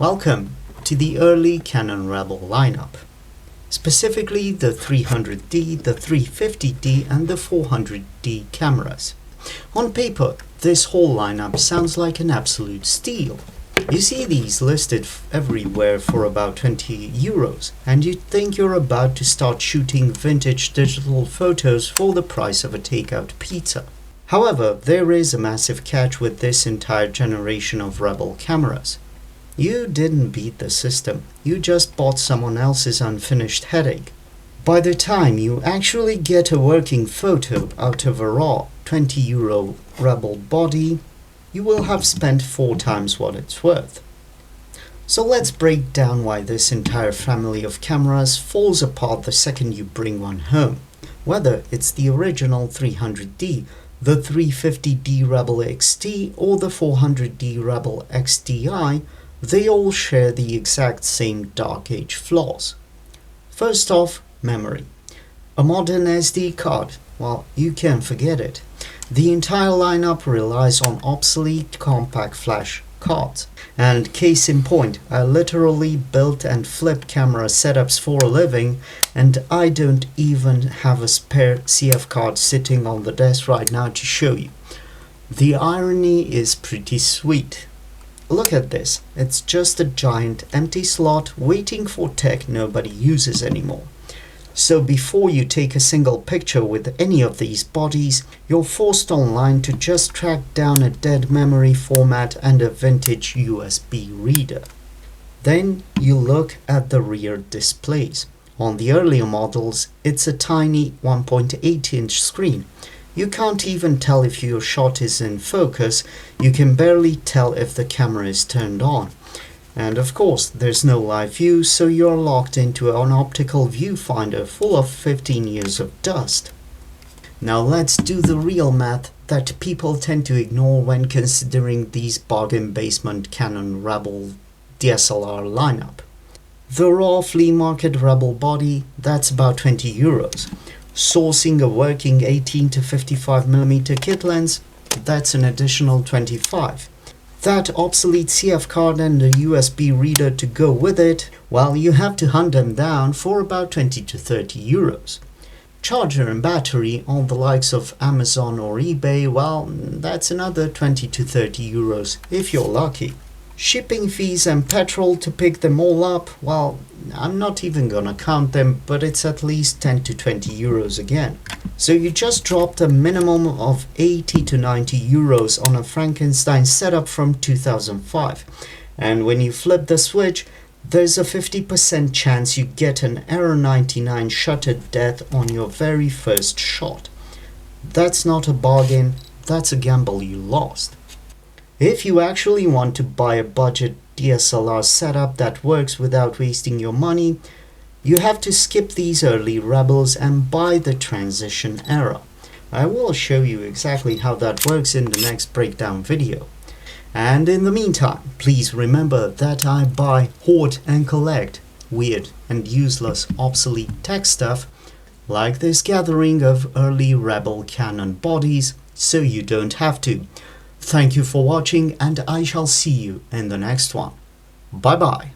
Welcome to the early Canon Rebel lineup, specifically the 300D, the 350D and the 400D cameras. On paper, this whole lineup sounds like an absolute steal. You see these listed everywhere for about 20 euros, and you think you're about to start shooting vintage digital photos for the price of a takeout pizza. However, there is a massive catch with this entire generation of Rebel cameras. You didn't beat the system, you just bought someone else's unfinished headache. By the time you actually get a working photo out of a raw 20 euro Rebel body, you will have spent 4 times what it's worth. So let's break down why this entire family of cameras falls apart the second you bring one home. Whether it's the original 300D, the 350D Rebel XT or the 400D Rebel XTI, they all share the exact same dark age flaws. First off, memory. A modern SD card, well, you can forget it. The entire lineup relies on obsolete compact flash cards. And case in point, I literally built and flipped camera setups for a living, and I don't even have a spare CF card sitting on the desk right now to show you. The irony is pretty sweet. Look at this, it's just a giant empty slot waiting for tech nobody uses anymore. So before you take a single picture with any of these bodies, you're forced online to just track down a dead memory format and a vintage USB reader. Then you look at the rear displays. On the earlier models, it's a tiny 1.8-inch screen. You can't even tell if your shot is in focus, you can barely tell if the camera is turned on. And of course, there's no live view, so you're locked into an optical viewfinder full of 15 years of dust. Now let's do the real math that people tend to ignore when considering these bargain basement Canon Rebel DSLR lineup. The raw flea market Rebel body, that's about 20 euros. Sourcing a working 18 to 55mm kit lens, that's an additional 25. That obsolete CF card and a USB reader to go with it, well, you have to hunt them down for about 20 to 30 euros. Charger and battery on the likes of Amazon or eBay, well, that's another 20 to 30 euros if you're lucky. Shipping fees and petrol to pick them all up, well, I'm not even gonna count them, but it's at least 10 to 20 euros again. So you just dropped a minimum of 80 to 90 euros on a Frankenstein setup from 2005. And when you flip the switch, there's a 50% chance you get an error 99 shutter death on your very first shot. That's not a bargain, that's a gamble you lost. If you actually want to buy a budget DSLR setup that works without wasting your money, you have to skip these early Rebels and buy the transition era. I will show you exactly how that works in the next breakdown video. And in the meantime, please remember that I buy, hoard and collect weird and useless obsolete tech stuff like this gathering of early Rebel Canon bodies so you don't have to. Thank you for watching, and I shall see you in the next one. Bye bye.